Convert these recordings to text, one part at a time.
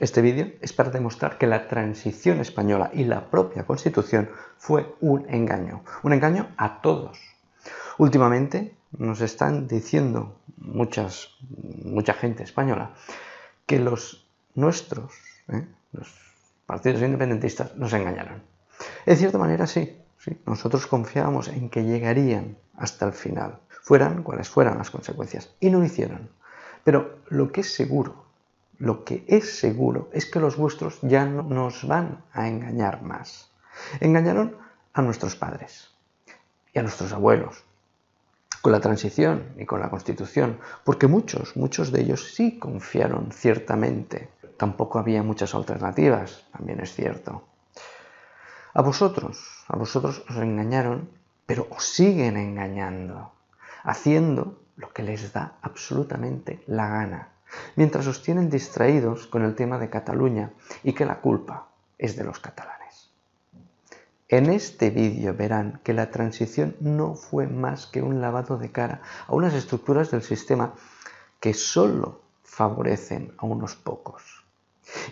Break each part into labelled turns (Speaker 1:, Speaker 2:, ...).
Speaker 1: Este vídeo es para demostrar que la transición española y la propia Constitución fue un engaño a todos. Últimamente nos están diciendo mucha gente española que los nuestros, los partidos independentistas, nos engañaron. En cierta manera sí, nosotros confiábamos en que llegarían hasta el final, fueran cuales fueran las consecuencias, y no lo hicieron. Pero lo que es seguro es que los vuestros ya no nos van a engañar más. Engañaron a nuestros padres y a nuestros abuelos con la transición y con la Constitución, porque muchos de ellos sí confiaron ciertamente. Tampoco había muchas alternativas, también es cierto. A vosotros os engañaron, pero os siguen engañando, haciendo lo que les da absolutamente la gana, mientras os tienen distraídos con el tema de Cataluña y que la culpa es de los catalanes. En este vídeo verán que la transición no fue más que un lavado de cara a unas estructuras del sistema que solo favorecen a unos pocos.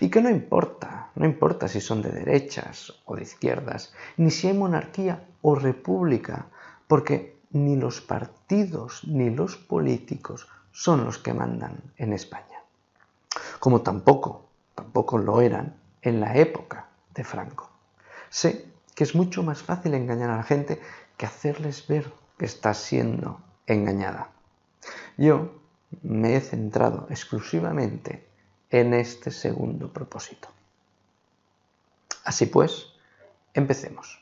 Speaker 1: Y que no importa si son de derechas o de izquierdas, ni si hay monarquía o república, porque ni los partidos ni los políticos son los que mandan en España. Como tampoco lo eran en la época de Franco. Sé que es mucho más fácil engañar a la gente que hacerles ver que está siendo engañada. Yo me he centrado exclusivamente en este segundo propòsit. Així pues, empecemos.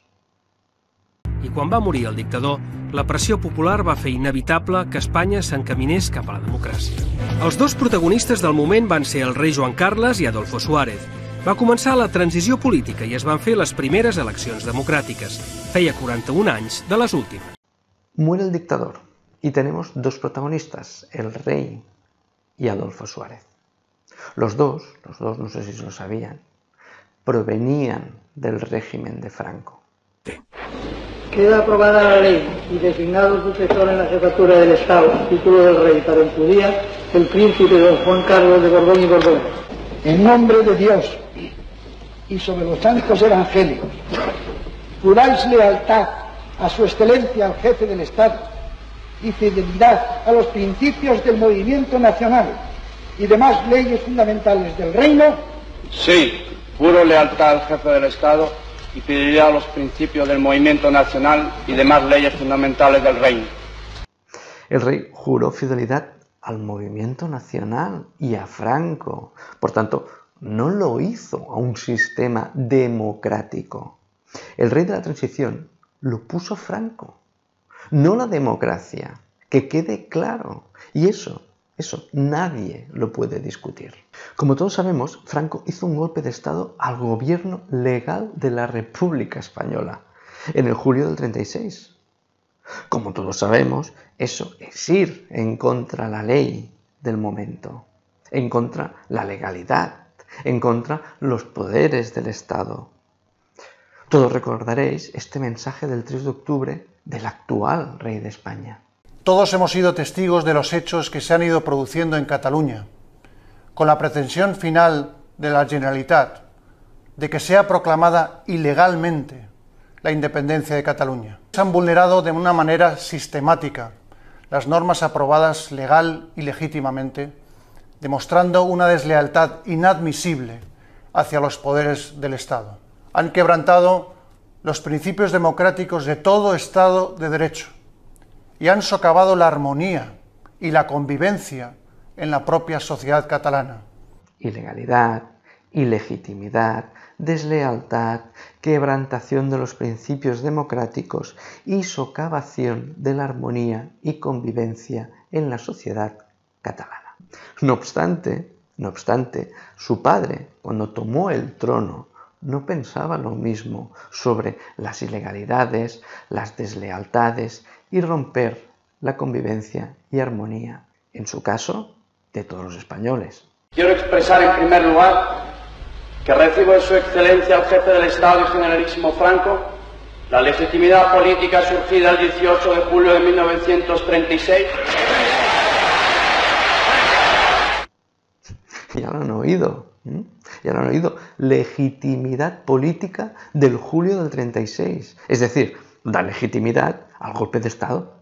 Speaker 2: I quan va morir el dictador, la pressió popular va fer inevitable que Espanya s'encaminés cap a la democràcia. Els dos protagonistes del moment van ser el rei Joan Carles i Adolfo Suárez. Va començar la transició política i es van fer les primeres eleccions democràtiques. Feia 41 anys de les últimes.
Speaker 1: Muere el dictador y tenemos dos protagonistas, el rey y Adolfo Suárez. Los dos, no sé si lo sabían, provenían del régimen de Franco.
Speaker 3: Queda aprobada la ley y designado sucesor en la jefatura del Estado, título del rey, para en su día, el príncipe don Juan Carlos de Borbón y Borbón. En nombre de Dios y sobre los santos evangelios, juráis lealtad a su excelencia al jefe del Estado y fidelidad a los principios del movimiento nacional y demás leyes fundamentales del reino.
Speaker 4: Sí, juro lealtad al jefe del Estado y fidelidad a los principios del movimiento nacional y demás leyes fundamentales del reino.
Speaker 1: El rey juró fidelidad al movimiento nacional y a Franco. Por tanto, no lo hizo a un sistema democrático. El rey de la transición lo puso Franco, no la democracia. Que quede claro. Y eso nadie lo puede discutir. Como todos sabemos, Franco hizo un golpe de Estado al gobierno legal de la República Española en el julio del 36. Como todos sabemos, eso es ir en contra de la ley del momento, en contra de la legalidad, en contra de los poderes del Estado. Todos recordaréis este mensaje del 3 de octubre del actual rey de España.
Speaker 5: Todos hemos sido testigos de los hechos que se han ido produciendo en Cataluña, con la pretensión final de la Generalitat de que sea proclamada ilegalmente la independencia de Cataluña. Se han vulnerado de una manera sistemática las normas aprobadas legal y legítimamente, demostrando una deslealtad inadmisible hacia los poderes del Estado. Han quebrantado los principios democráticos de todo Estado de Derecho y han socavado la armonía y la convivencia en la propia sociedad catalana.
Speaker 1: Ilegalidad, ilegitimidad, deslealtad, quebrantación de los principios democráticos y socavación de la armonía y convivencia en la sociedad catalana. No obstante, su padre, cuando tomó el trono, no pensaba lo mismo sobre las ilegalidades, las deslealtades y romper la convivencia y armonía, en su caso, de todos los españoles.
Speaker 4: Quiero expresar en primer lugar que recibo de su excelencia al jefe del Estado y generalísimo Franco la legitimidad política surgida el 18 de julio de 1936.
Speaker 1: Ya lo han oído. Ya lo han oído, legitimidad política del julio del 36. Es decir, da legitimidad al golpe de Estado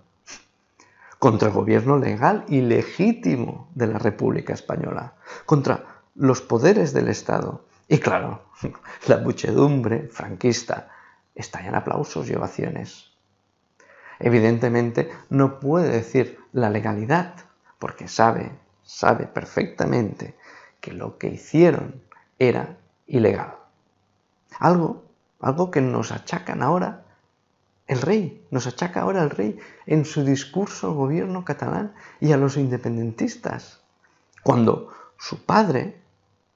Speaker 1: contra el gobierno legal y legítimo de la República Española, contra los poderes del Estado. Y claro, la muchedumbre franquista estalla en aplausos y ovaciones. Evidentemente no puede decir la legalidad, porque sabe perfectamente que lo que hicieron era ilegal. Algo que nos achacan ahora el rey, en su discurso al gobierno catalán y a los independentistas, cuando su padre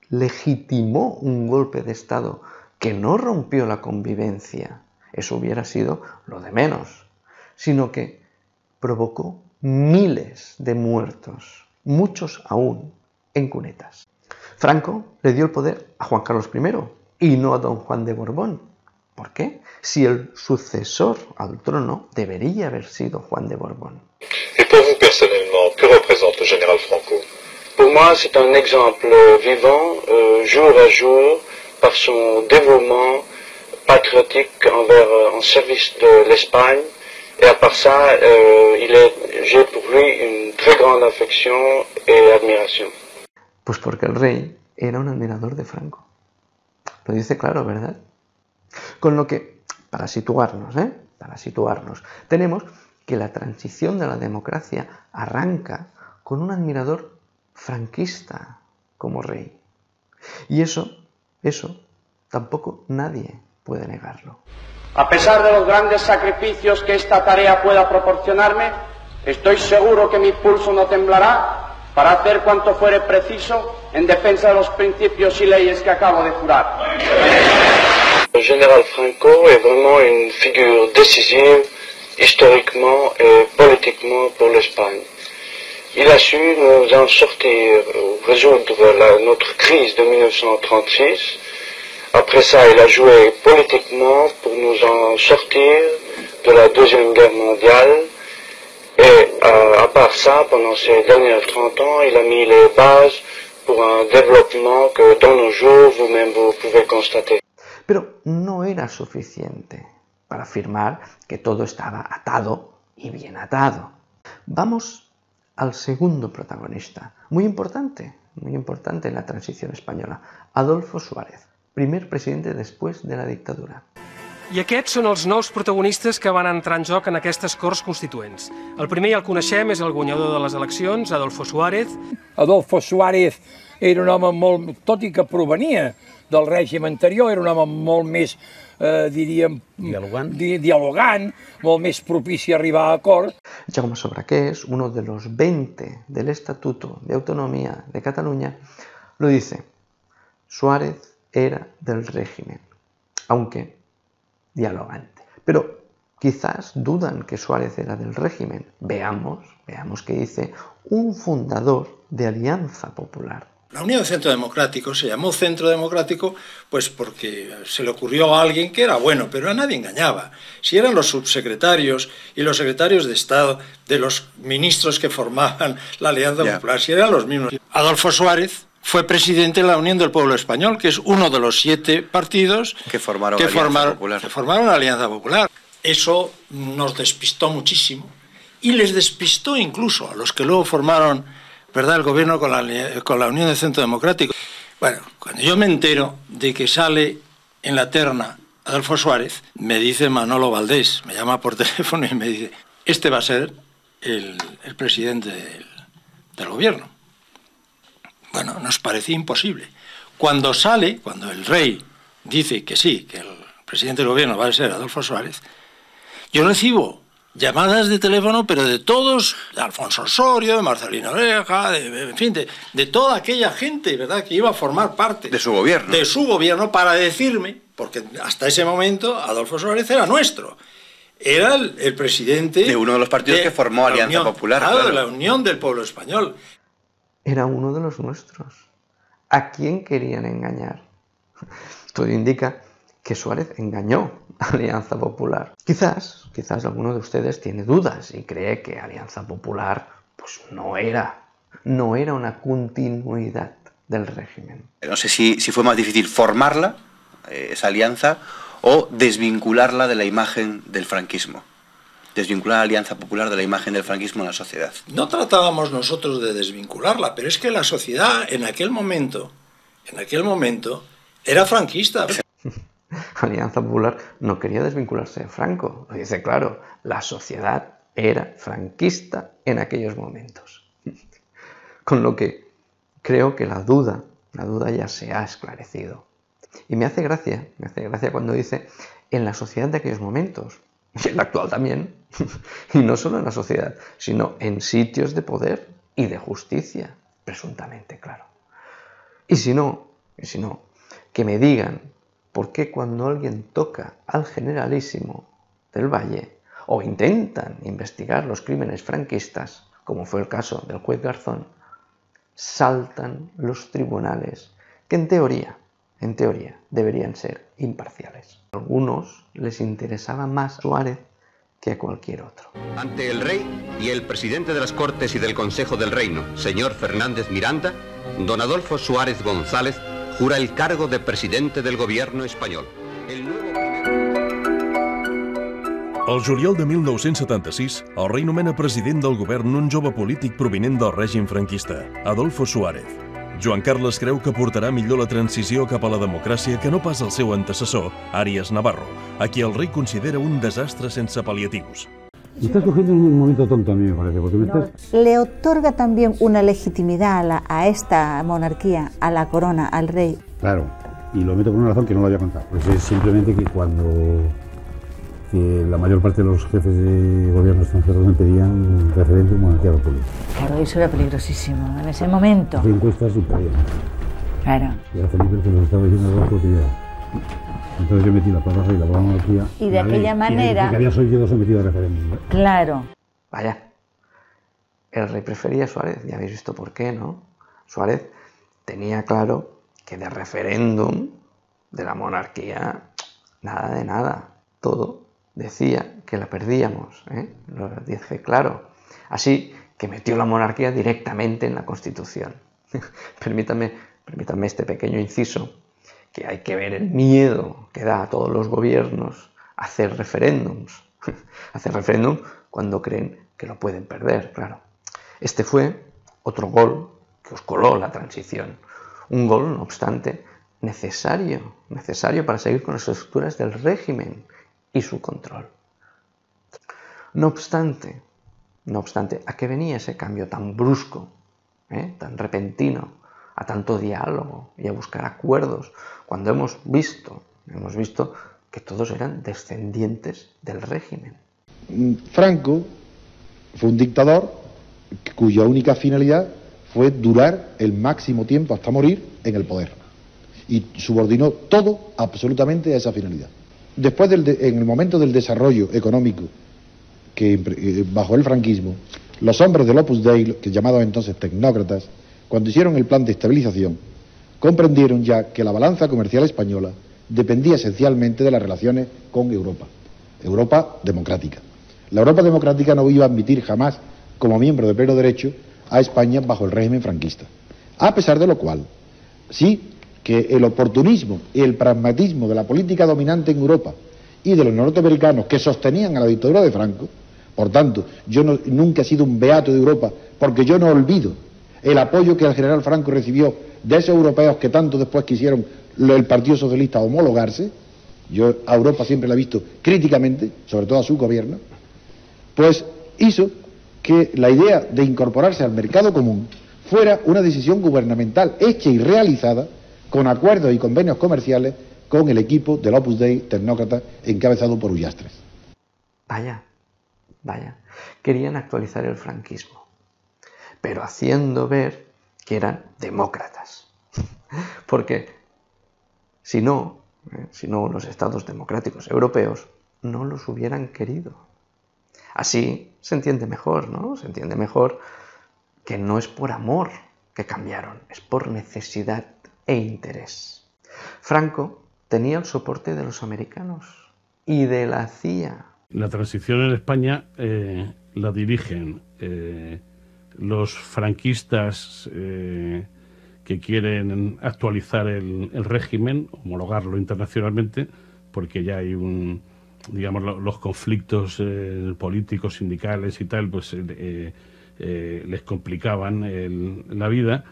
Speaker 1: legitimó un golpe de Estado que no rompió la convivencia. Eso hubiera sido lo de menos, sino que provocó miles de muertos, muchos aún en cunetas. Franco le dio el poder a Juan Carlos I y no a don Juan de Borbón. ¿Por qué? Si el sucesor al trono debería haber sido Juan de Borbón.
Speaker 6: Et pour vous personnellement, que représente le général Franco? Pour moi, c'est un exemple vivant, jour à jour, par son dévouement patriotique en service de l'Espagne. Et à part ça, j'ai pour lui une très grande affection et admiración.
Speaker 1: Pues porque el rey era un admirador de Franco. Lo dice claro, ¿verdad? Con lo que, para situarnos, tenemos que la transición de la democracia arranca con un admirador franquista como rey. Y eso tampoco nadie puede negarlo.
Speaker 4: A pesar de los grandes sacrificios que esta tarea pueda proporcionarme, estoy seguro que mi pulso no temblará para hacer cuanto fuere preciso en defensa de los principios y leyes que acabo de jurar.
Speaker 6: Le général Franco est vraiment une figure décisive historiquement et politiquement pour l'Espagne. Il a su nous en sortir, résoudre notre crise de 1936. Après ça, il a joué politiquement pour nous en sortir de la Deuxième Guerre mondiale. Et à part ça, pendant ces derniers 30 ans, il a mis les bases pour un développement que dans nos jours, vous-même, vous pouvez constater.
Speaker 1: Pero no era suficiente para afirmar que todo estaba atado y bien atado. Vamos al segundo protagonista, muy importante en la transición española, Adolfo Suárez, primer presidente después de la dictadura.
Speaker 2: I aquests són els nous protagonistes que van entrar en joc en aquestes Corts Constituents. El primer ja el coneixem, és el guanyador de les eleccions, Adolfo Suárez.
Speaker 7: Adolfo Suárez era un home molt, tot i que provenia del règim anterior, era un home molt més, diríem, dialogant, molt més propici a arribar a acord.
Speaker 1: Jaume Sobraqués, uno de los 20 del Estatuto de Autonomía de Cataluña, lo dice: Suárez era del régimen, aunque dialogante. Pero quizás dudan que Suárez era del régimen. Veamos qué dice un fundador de Alianza Popular.
Speaker 8: La Unión de Centro Democrático se llamó Centro Democrático pues porque se le ocurrió a alguien que era bueno, pero a nadie engañaba. Si eran los subsecretarios y los secretarios de Estado de los ministros que formaban la Alianza Popular, si eran los mismos. Adolfo Suárez fue presidente de la Unión del Pueblo Español, que es uno de los 7 partidos que formaron la Alianza Popular. Eso nos despistó muchísimo y les despistó incluso a los que luego formaron, ¿verdad?, el gobierno con la Unión del Centro Democrático. Bueno, cuando yo me entero de que sale en la terna Adolfo Suárez, me dice Manolo Valdés, me llama por teléfono y me dice: este va a ser el presidente del gobierno. Bueno, nos parecía imposible. Cuando el rey dice que sí, que el presidente del gobierno va a ser Adolfo Suárez, yo recibo llamadas de teléfono, pero de todos, de Alfonso Osorio, de Marcelino Oreja, en fin, de toda aquella gente, ¿verdad?, que iba a formar parte
Speaker 9: de su gobierno.
Speaker 8: De su gobierno, para decirme, porque hasta ese momento Adolfo Suárez era nuestro. Era el presidente
Speaker 9: de uno de los partidos que formó Alianza Popular.
Speaker 8: Claro, de la Unión del Pueblo Español.
Speaker 1: Era uno de los nuestros. ¿A quién querían engañar? Todo indica que Suárez engañó a Alianza Popular. Quizás alguno de ustedes tiene dudas y cree que Alianza Popular pues no era una continuidad del régimen.
Speaker 9: No sé si fue más difícil formarla, esa alianza, o desvincularla de la imagen del franquismo. Desvincular la Alianza Popular de la imagen del franquismo en la sociedad.
Speaker 8: No tratábamos nosotros de desvincularla, pero es que la sociedad en aquel momento era franquista.
Speaker 1: Alianza Popular no quería desvincularse de Franco. Lo dice claro, la sociedad era franquista en aquellos momentos. Con lo que creo que la duda ya se ha esclarecido. Y me hace gracia cuando dice en la sociedad de aquellos momentos. Y en la actual también, y no solo en la sociedad, sino en sitios de poder y de justicia, presuntamente, claro. Y si no, que me digan por qué cuando alguien toca al generalísimo del Valle o intentan investigar los crímenes franquistas, como fue el caso del juez Garzón, saltan los tribunales que en teoría deberían ser imparciales. A algunos les interesaba más Suárez que a cualquier otro.
Speaker 10: Ante el rey y el presidente de las Cortes y del Consejo del Reino, señor Fernández Miranda, don Adolfo Suárez González jura el cargo de presidente del gobierno espanyol.
Speaker 11: El juliol de 1976, el rei nomena president del govern un jove polític provinent del règim franquista, Adolfo Suárez. Joan Carles creu que portarà millor la transició cap a la democràcia que no pas el seu antecessor, Arias Navarro, a qui el rei considera un desastre sense paliativos.
Speaker 12: Me estás cogiendo en un momento tonto a mí, me parece, porque me estás...
Speaker 13: ¿Le otorga también una legitimidad a esta monarquía, a la corona, al rey?
Speaker 12: Claro, y lo meto por una razón que no lo voy a contar. Pues es simplemente que cuando la mayor parte de los jefes de gobierno extranjeros me pedían referéndum monarquía república.
Speaker 13: Claro, eso era peligrosísimo en ese momento.
Speaker 12: Las encuestas y pedían.
Speaker 13: Claro.
Speaker 12: Y era Felipe el que nos estaba diciendo algo que pillaba. Entonces yo metí la palabra y la monarquía.
Speaker 13: Y de aquella manera...
Speaker 12: que había sido sometido a referéndum.
Speaker 13: Claro.
Speaker 1: Vaya, el rey prefería a Suárez, ya habéis visto por qué, ¿no? Suárez tenía claro que de referéndum, de la monarquía, nada de nada, todo decía que la perdíamos, lo dije claro. Así que metió la monarquía directamente en la Constitución. Permítame este pequeño inciso, que hay que ver el miedo que da a todos los gobiernos a hacer referéndums. Hacer referéndum cuando creen que lo pueden perder, claro. Este fue otro gol que os coló la transición. Un gol, no obstante, necesario para seguir con las estructuras del régimen y su control. No obstante, ¿a qué venía ese cambio tan brusco, tan repentino, a tanto diálogo y a buscar acuerdos, cuando hemos visto que todos eran descendientes del régimen?
Speaker 14: Franco fue un dictador cuya única finalidad fue durar el máximo tiempo hasta morir en el poder, y subordinó todo absolutamente a esa finalidad. Después, en el momento del desarrollo económico que bajo el franquismo, los hombres del Opus Dei, que llamados entonces tecnócratas, cuando hicieron el plan de estabilización, comprendieron ya que la balanza comercial española dependía esencialmente de las relaciones con Europa democrática. La Europa democrática no iba a admitir jamás, como miembro de pleno derecho, a España bajo el régimen franquista. A pesar de lo cual, sí que el oportunismo y el pragmatismo de la política dominante en Europa y de los norteamericanos que sostenían a la dictadura de Franco, por tanto, yo nunca he sido un beato de Europa, porque yo no olvido el apoyo que el general Franco recibió de esos europeos que tanto después quisieron el Partido Socialista homologarse. Yo a Europa siempre la he visto críticamente, sobre todo a su gobierno, pues hizo que la idea de incorporarse al mercado común fuera una decisión gubernamental hecha y realizada con acuerdos y convenios comerciales con el equipo del Opus Dei tecnócrata encabezado por Ullastres.
Speaker 1: Vaya, querían actualizar el franquismo, pero haciendo ver que eran demócratas. Porque si no, los estados democráticos europeos no los hubieran querido. Así se entiende mejor, ¿no? Se entiende mejor que no es por amor que cambiaron, es por necesidad e interés. Franco tenía el soporte de los americanos y de la CIA.
Speaker 15: La transición en España la dirigen los franquistas que quieren actualizar el régimen, homologarlo internacionalmente, porque ya hay digamos, los conflictos políticos, sindicales y tal, pues les complicaban la vida.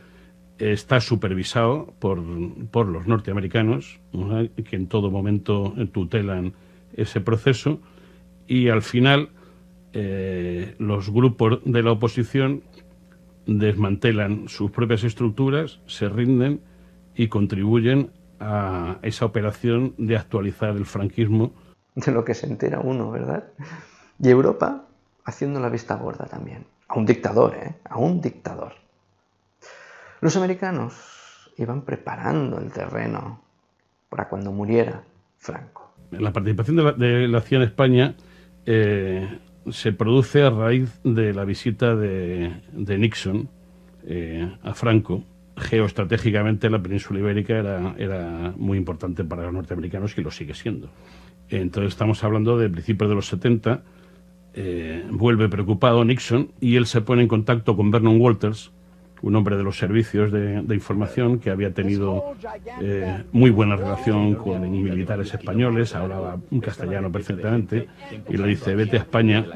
Speaker 15: Está supervisado por los norteamericanos, ¿no?, que en todo momento tutelan ese proceso, y al final los grupos de la oposición desmantelan sus propias estructuras, se rinden y contribuyen a esa operación de actualizar el franquismo.
Speaker 1: De lo que se entera uno, ¿verdad? Y Europa haciendo la vista gorda también. A un dictador, a un dictador. Los americanos iban preparando el terreno para cuando muriera Franco.
Speaker 15: La participación de la CIA en España se produce a raíz de la visita de Nixon a Franco. Geoestratégicamente la península ibérica era muy importante para los norteamericanos y lo sigue siendo. Entonces estamos hablando de principios de los 70, vuelve preocupado Nixon y él se pone en contacto con Vernon Walters, un hombre de los servicios de información que había tenido muy buena relación con militares españoles, hablaba un castellano perfectamente, y le dice: vete a España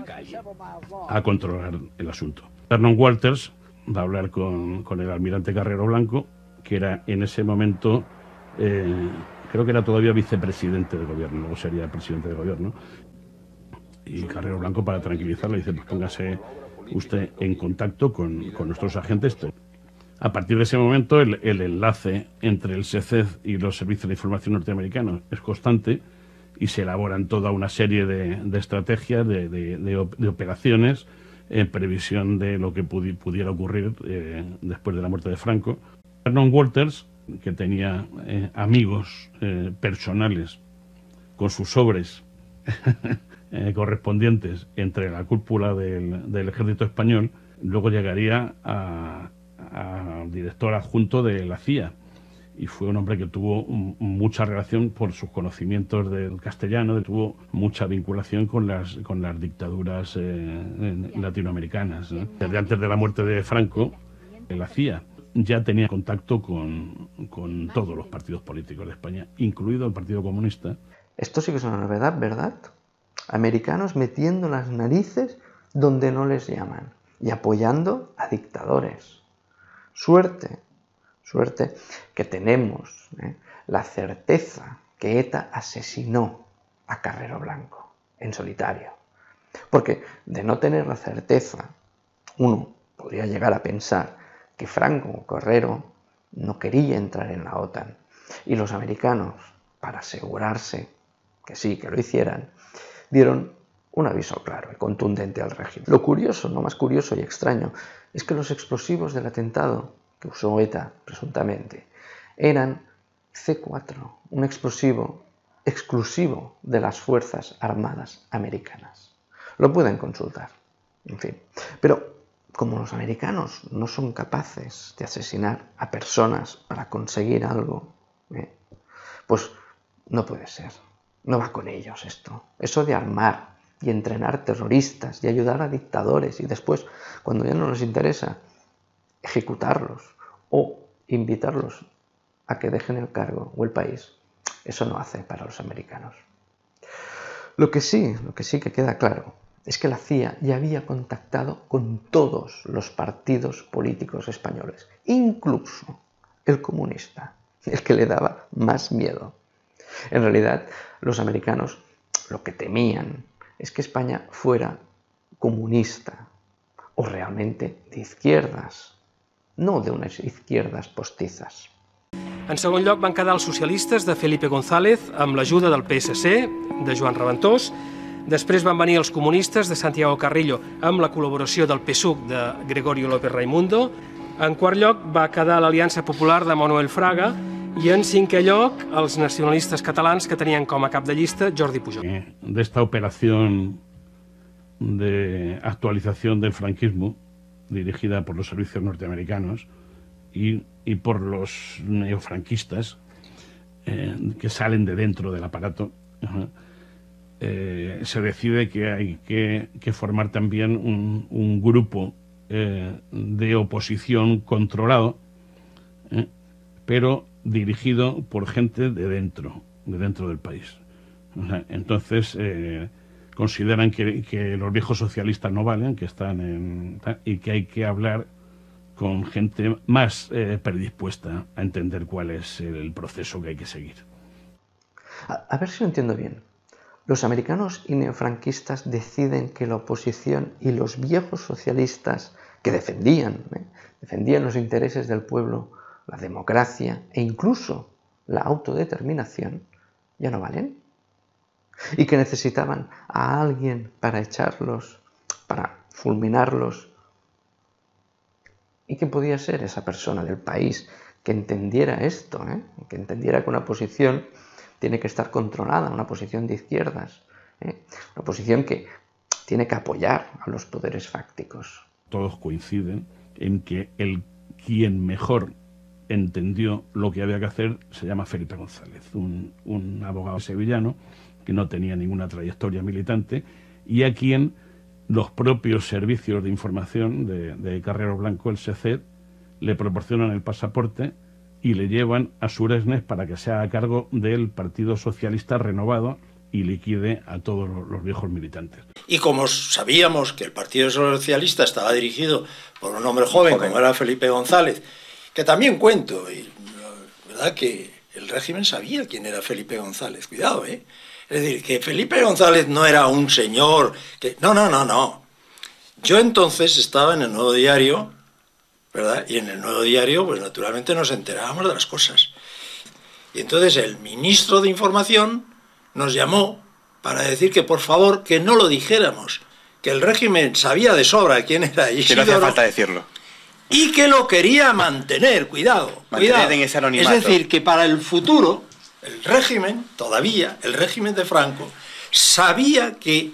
Speaker 15: a controlar el asunto. Vernon Walters va a hablar con el almirante Carrero Blanco, que era en ese momento, creo que era todavía vicepresidente del gobierno, luego sería presidente del gobierno, y Carrero Blanco, para tranquilizarle, dice: pues póngase usted en contacto con nuestros agentes. A partir de ese momento el enlace entre el SECED y los servicios de información norteamericanos es constante y se elaboran toda una serie de estrategias, de operaciones en previsión de lo que pudiera ocurrir después de la muerte de Franco. Vernon Walters, que tenía amigos personales con sus sobres correspondientes entre la cúpula del ejército español, luego llegaría a director adjunto de la CIA, y fue un hombre que tuvo mucha relación por sus conocimientos del castellano, tuvo mucha vinculación con las dictaduras latinoamericanas, ¿no? Desde antes de la muerte de Franco, la CIA ya tenía contacto con todos los partidos políticos de España, incluido el Partido Comunista.
Speaker 1: Esto sí que es una novedad, ¿verdad? Americanos metiendo las narices donde no les llaman y apoyando a dictadores. Suerte que tenemos la certeza que ETA asesinó a Carrero Blanco en solitario. Porque de no tener la certeza, uno podría llegar a pensar que Franco o Carrero no quería entrar en la OTAN, y los americanos, para asegurarse que sí, que lo hicieran, dieron un aviso claro y contundente al régimen. Lo curioso, no más curioso y extraño, es que los explosivos del atentado que usó ETA, presuntamente, eran C4, un explosivo exclusivo de las Fuerzas Armadas americanas. Lo pueden consultar, en fin. Pero como los americanos no son capaces de asesinar a personas para conseguir algo, pues no puede ser. No va con ellos esto. Eso de armar y entrenar terroristas y ayudar a dictadores y después, cuando ya no les interesa, ejecutarlos o invitarlos a que dejen el cargo o el país, eso no hace para los americanos. Lo que sí que queda claro es que la CIA ya había contactado con todos los partidos políticos españoles, incluso el comunista, el que le daba más miedo. En realidad, los americanos lo que temían es que España fuera comunista o realmente de izquierdas, no de unes izquierdes postizes.
Speaker 2: En segon lloc van quedar els socialistes de Felipe González amb l'ajuda del PSC, de Joan Reventós. Després van venir els comunistes de Santiago Carrillo amb la col·laboració del PSUC de Gregorio López Raimundo. En quart lloc va quedar l'Aliança Popular de Manuel Fraga i en cinquè lloc els nacionalistes catalans que tenien com a cap de llista Jordi Pujol.
Speaker 15: De esta operación de actualización del franquismo dirigida por los servicios norteamericanos y por los neofranquistas que salen de dentro del aparato, se decide que hay que formar también un grupo de oposición controlado pero dirigido por gente de dentro del país. O sea, entonces consideran que los viejos socialistas no valen, que están y que hay que hablar con gente más predispuesta a entender cuál es el proceso que hay que seguir.
Speaker 1: A ver si lo entiendo bien. Los americanos y neofranquistas deciden que la oposición y los viejos socialistas que defendían los intereses del pueblo, la democracia e incluso la autodeterminación, ya no valen. Y que necesitaban a alguien para echarlos, para fulminarlos. ¿Y quién podía ser esa persona del país que entendiera esto? Que entendiera que una posición tiene que estar controlada, una posición de izquierdas, una posición que tiene que apoyar a los poderes fácticos.
Speaker 15: Todos coinciden en que quien mejor entendió lo que había que hacer se llama Felipe González, un abogado sevillano que no tenía ninguna trayectoria militante y a quien los propios servicios de información de Carrero Blanco, el SECED, le proporcionan el pasaporte y le llevan a Suresnes para que se haga cargo del Partido Socialista renovado y liquide a todos los viejos militantes.
Speaker 8: Y como sabíamos que el Partido Socialista estaba dirigido por un hombre joven como era Felipe González, que también cuento, y la verdad que el régimen sabía quién era Felipe González, cuidado, Es decir, que Felipe González no era un señor que... No. Yo entonces estaba en el Nuevo Diario, ¿verdad? Y en el Nuevo Diario, pues naturalmente nos enterábamos de las cosas. Y entonces el ministro de Información nos llamó para decir que por favor que no lo dijéramos, que el régimen sabía de sobra quién era Isidoro.
Speaker 9: Que no hacía falta decirlo.
Speaker 8: Y que lo quería mantener, cuidado.
Speaker 9: En ese anonimato.
Speaker 8: Es decir, que para el futuro, el régimen, todavía, el régimen de Franco, sabía que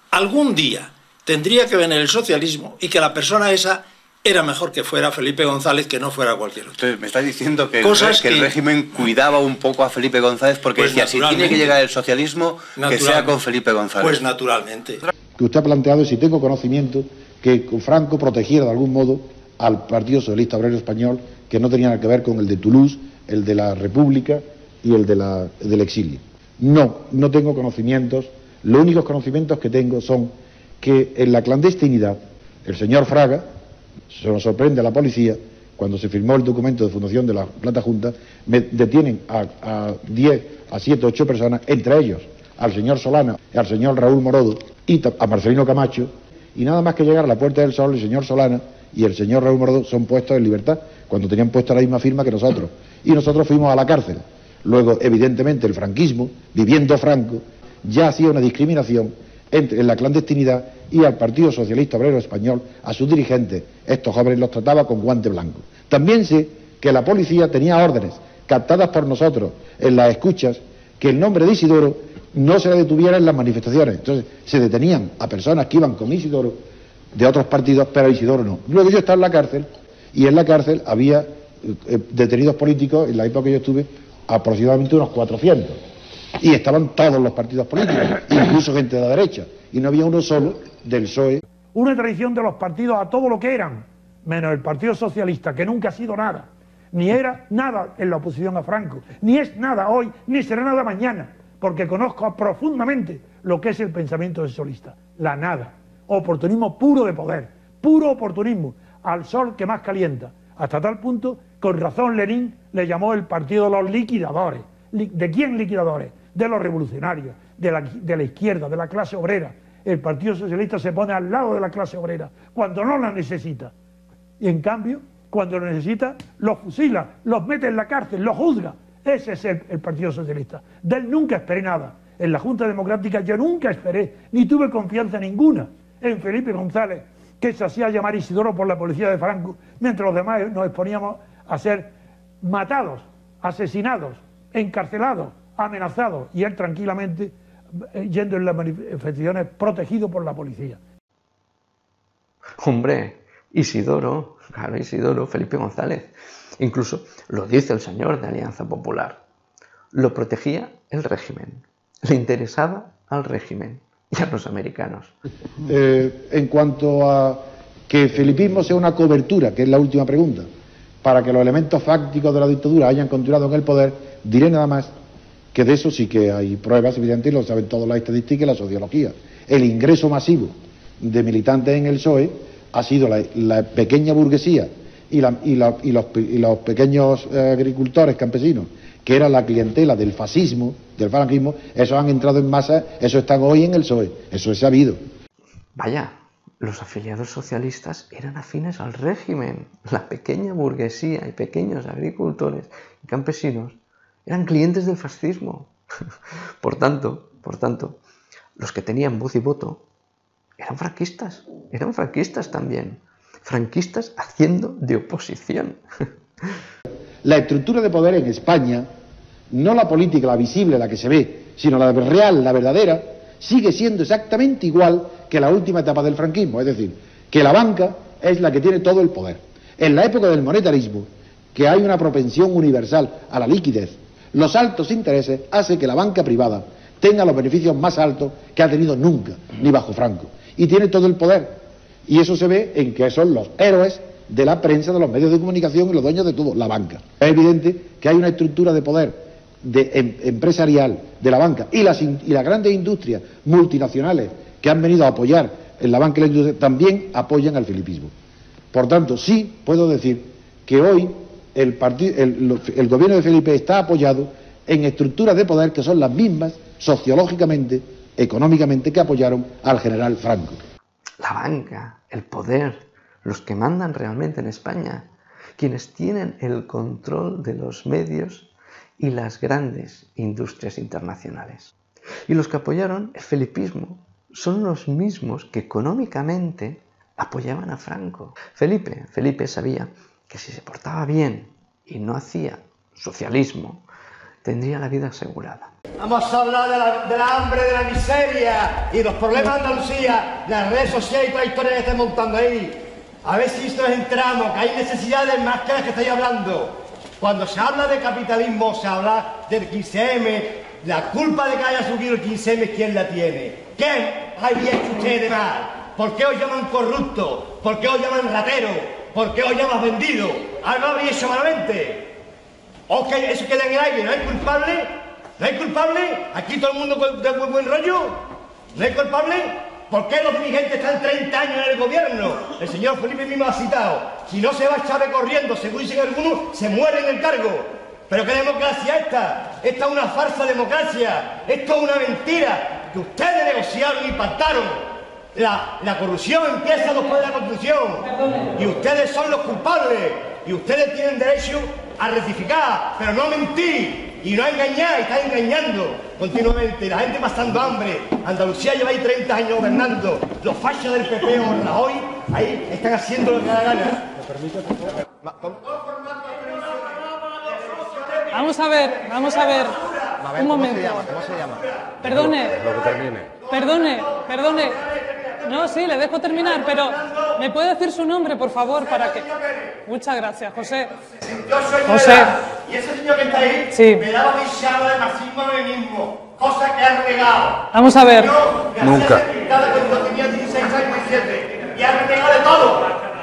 Speaker 8: algún día tendría que venir el socialismo y que la persona esa era mejor que fuera Felipe González que no fuera cualquier otro.
Speaker 9: Entonces, me estás diciendo que el régimen cuidaba un poco a Felipe González porque pues decía, si tiene que llegar el socialismo, que sea con Felipe González.
Speaker 8: Pues naturalmente.
Speaker 14: Que usted ha planteado, si tengo conocimiento, que Franco protegiera de algún modo al Partido Socialista Obrero Español, que no tenía nada que ver con el de Toulouse, el de la República y el del exilio. No tengo conocimientos. Los únicos conocimientos que tengo son que en la clandestinidad el señor Fraga, se nos sorprende a la policía, cuando se firmó el documento de fundación de la Plata Junta, detienen a 10, a 7, 8 personas, entre ellos al señor Solana, al señor Raúl Morodo y a Marcelino Camacho, y nada más que llegar a la Puerta del Sol, el señor Solana y el señor Raúl Morodo son puestos en libertad, cuando tenían puesta la misma firma que nosotros, y nosotros fuimos a la cárcel. Luego, evidentemente, el franquismo, viviendo Franco, ya hacía una discriminación en la clandestinidad y al Partido Socialista Obrero Español, a sus dirigentes, estos jóvenes los trataba con guante blanco. También sé que la policía tenía órdenes, captadas por nosotros en las escuchas, que el nombre de Isidoro no se le detuviera en las manifestaciones. Entonces, se detenían a personas que iban con Isidoro de otros partidos, pero Isidoro no. Luego yo estaba en la cárcel, y en la cárcel había detenidos políticos, en la época que yo estuve, aproximadamente unos 400. Y estaban todos los partidos políticos, incluso gente de la derecha, y no había uno solo del PSOE.
Speaker 16: Una traición de los partidos a todo lo que eran, menos el Partido Socialista, que nunca ha sido nada, ni era nada en la oposición a Franco, ni es nada hoy, ni será nada mañana, porque conozco profundamente lo que es el pensamiento socialista, la nada, oportunismo puro de poder, puro oportunismo, al sol que más calienta, hasta tal punto, con razón Lenin le llamó el partido de los liquidadores. ¿De quién liquidadores? De los revolucionarios, de la izquierda, de la clase obrera. El Partido Socialista se pone al lado de la clase obrera cuando no la necesita. Y en cambio, cuando lo necesita, los fusila, los mete en la cárcel, los juzga. Ese es el Partido Socialista. De él nunca esperé nada. En la Junta Democrática yo nunca esperé, ni tuve confianza ninguna en Felipe González, que se hacía llamar Isidoro por la policía de Franco, mientras los demás nos exponíamos a ser matados, asesinados, encarcelados, amenazados, y él tranquilamente yendo en las manifestaciones protegido por la policía.
Speaker 1: Hombre, Isidoro, claro, Isidoro, Felipe González, incluso lo dice el señor de Alianza Popular, lo protegía el régimen, le interesaba al régimen y a los americanos.
Speaker 14: En cuanto a que el felipismo sea una cobertura, que es la última pregunta, para que los elementos fácticos de la dictadura hayan continuado en el poder, diré nada más que de eso sí que hay pruebas evidentes, lo saben todas las estadísticas y la sociología. El ingreso masivo de militantes en el PSOE ha sido la pequeña burguesía y los pequeños agricultores campesinos, que era la clientela del fascismo, del franquismo. Esos han entrado en masa, esos están hoy en el PSOE, eso es sabido.
Speaker 1: Vaya, los afiliados socialistas eran afines al régimen. La pequeña burguesía y pequeños agricultores y campesinos eran clientes del fascismo. Por tanto, los que tenían voz y voto eran franquistas también. Franquistas haciendo de oposición.
Speaker 14: La estructura de poder en España, no la política, la visible, la que se ve, sino la real, la verdadera, sigue siendo exactamente igual que la última etapa del franquismo. Es decir, que la banca es la que tiene todo el poder. En la época del monetarismo, que hay una propensión universal a la liquidez, los altos intereses hacen que la banca privada tenga los beneficios más altos que ha tenido nunca, ni bajo Franco. Y tiene todo el poder. Y eso se ve en que son los héroes de la prensa, de los medios de comunicación y los dueños de todo, la banca. Es evidente que hay una estructura de poder empresarial de la banca y las grandes industrias multinacionales que han venido a apoyar en la banca y la industria también apoyan al felipismo. Por tanto, sí puedo decir que hoy el gobierno de Felipe está apoyado en estructuras de poder que son las mismas sociológicamente, económicamente, que apoyaron al general Franco.
Speaker 1: La banca, el poder, los que mandan realmente en España, quienes tienen el control de los medios y las grandes industrias internacionales. Y los que apoyaron el felipismo son los mismos que económicamente apoyaban a Franco. Felipe sabía que si se portaba bien y no hacía socialismo, tendría la vida asegurada.
Speaker 17: Vamos a hablar de la hambre, de la miseria y los problemas de Andalucía, de las redes sociales y toda la historia que estáis montando ahí. A ver si nos enteramos, que hay necesidades más que las que estáis hablando. Cuando se habla de capitalismo, se habla del 15M, la culpa de que haya subido el 15M, ¿quién la tiene? ¿Quién ha hecho ustedes de mal? ¿Por qué os llaman corrupto? ¿Por qué os llaman ratero? ¿Por qué os llaman vendido? ¿Algo habéis hecho malamente? ¿O que eso queda en el aire? ¿No hay culpable? ¿No hay culpable? ¿Aquí todo el mundo de buen rollo? ¿No hay culpable? ¿Por qué los dirigentes están 30 años en el gobierno? El señor Felipe mismo ha citado. Si no se va Chávez corriendo, según dicen algunos, se muere en el cargo. ¿Pero qué democracia esta? Esta es una falsa democracia. Esto es una mentira que ustedes negociaron y pactaron. La corrupción empieza después de la Constitución. Y ustedes son los culpables. Y ustedes tienen derecho a rectificar, pero no a mentir. Y no a engañar, están engañando continuamente. La gente pasando hambre. Andalucía lleva ahí 30 años gobernando. Los fachos del PP o Rajoy ahí están haciendo lo que da gana.
Speaker 18: Vamos a ver. Un momento.
Speaker 19: ¿Cómo se llama?
Speaker 18: Perdone.
Speaker 19: Lo que termine.
Speaker 18: Perdone. No, sí, le dejo terminar, pero ¿me puede decir su nombre, por favor, para que... Muchas gracias, José.
Speaker 17: Yo soy
Speaker 18: José.
Speaker 17: Y ese señor que está ahí
Speaker 18: Sí.
Speaker 17: me daba mi charla de marxismo-leninismo, cosa que ha renegado.
Speaker 18: Vamos a ver.
Speaker 19: Nunca.
Speaker 17: Cuando tenía 16 años y 17, y ha renegado de todo.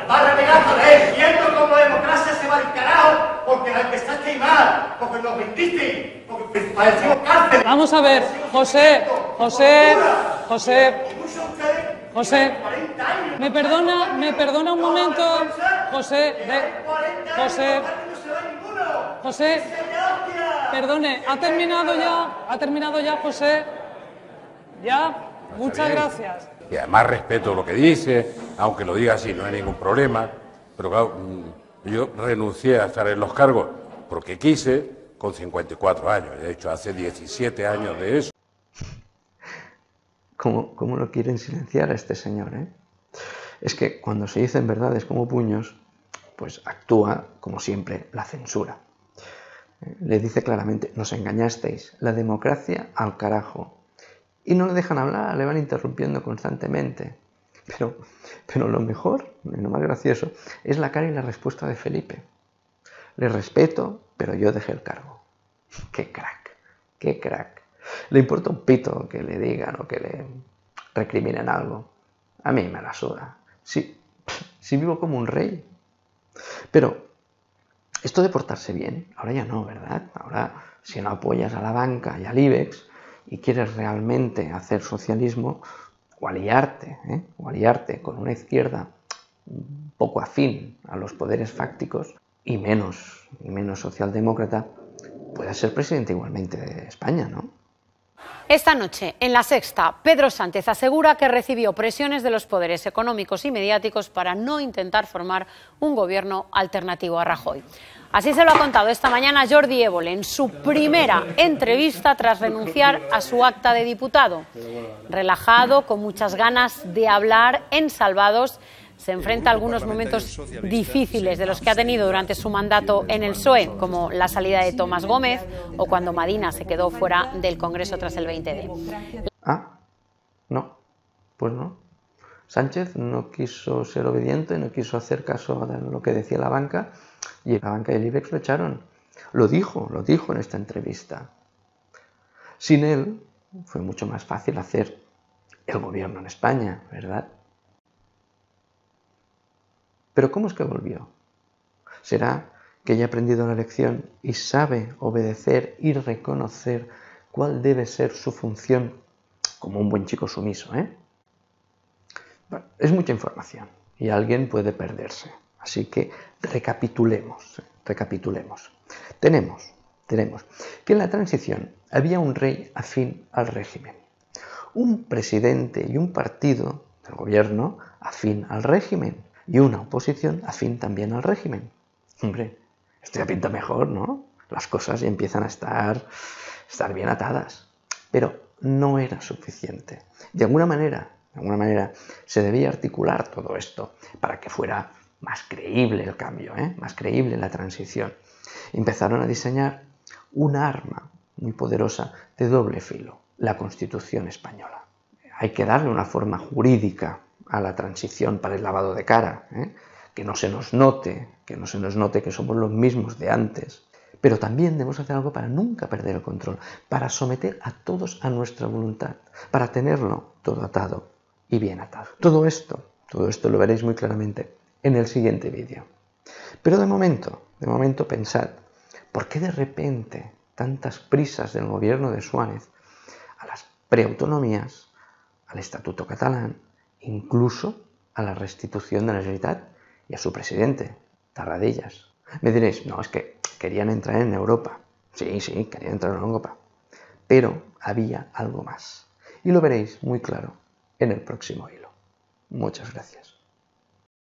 Speaker 17: Va a renegar por él, viendo cómo la democracia se va al carajo, porque la empezaste mal, porque nos vendiste, porque padecimos cárcel.
Speaker 18: Vamos a ver, José. ¿Me perdona un momento? José, perdone, ¿ha terminado ya, José? ¿Ya? Muchas gracias.
Speaker 19: Y además respeto lo que dice, aunque lo diga así, no hay ningún problema. Pero claro, yo renuncié a estar en los cargos porque quise con 54 años. De hecho, hace 17 años de eso.
Speaker 1: ¿Cómo lo quieren silenciar a este señor, eh? Es que cuando se dicen verdades como puños, pues actúa, como siempre, la censura. Le dice claramente, nos engañasteis, la democracia al carajo. Y no le dejan hablar, le van interrumpiendo constantemente. Pero lo mejor, y lo más gracioso, es la cara y la respuesta de Felipe. Le respeto, pero yo dejé el cargo. ¡Qué crack! ¡Qué crack! Le importa un pito que le digan o que le recriminen algo. A mí me la suda. Sí, vivo como un rey. Pero Esto de portarse bien, ahora ya no, ¿verdad? Ahora, si no apoyas a la banca y al IBEX y quieres realmente hacer socialismo, o aliarte con una izquierda poco afín a los poderes fácticos y menos socialdemócrata, puedes ser presidente igualmente de España, ¿no?
Speaker 20: Esta noche, en La Sexta, Pedro Sánchez asegura que recibió presiones de los poderes económicos y mediáticos para no intentar formar un gobierno alternativo a Rajoy. Así se lo ha contado esta mañana Jordi Évole en su primera entrevista tras renunciar a su acta de diputado. Relajado, con muchas ganas de hablar, en Salvados, se enfrenta a algunos momentos difíciles de los que ha tenido durante su mandato en el PSOE, como la salida de Tomás Gómez o cuando Madina se quedó fuera del Congreso tras el 20D.
Speaker 1: Ah, no, pues no. Sánchez no quiso ser obediente, no quiso hacer caso a lo que decía la banca, y la banca y el IBEX lo echaron. Lo dijo en esta entrevista. Sin él fue mucho más fácil hacer el gobierno en España, ¿verdad? Pero ¿cómo es que volvió? ¿Será que haya aprendido la lección y sabe obedecer y reconocer cuál debe ser su función como un buen chico sumiso, Bueno, es mucha información y alguien puede perderse. Así que recapitulemos. Tenemos que en la transición había un rey afín al régimen, un presidente y un partido del gobierno afín al régimen, y una oposición afín también al régimen. Hombre, esto ya pinta mejor, ¿no? Las cosas ya empiezan a estar bien atadas. Pero no era suficiente. De alguna manera se debía articular todo esto para que fuera más creíble el cambio, más creíble la transición. Empezaron a diseñar una arma muy poderosa de doble filo, la Constitución española. Hay que darle una forma jurídica a la transición para el lavado de cara, que no se nos note que somos los mismos de antes. Pero también debemos hacer algo para nunca perder el control, para someter a todos a nuestra voluntad, para tenerlo todo atado y bien atado. Todo esto lo veréis muy claramente en el siguiente vídeo. Pero de momento pensad, ¿por qué de repente tantas prisas del gobierno de Suárez a las preautonomías, al Estatuto catalán, incluso a la restitución de la Generalitat y a su presidente, Tarradellas? Me diréis, no, es que querían entrar en Europa. Sí, querían entrar en Europa. Pero había algo más. Y lo veréis muy claro en el próximo hilo. Muchas gracias.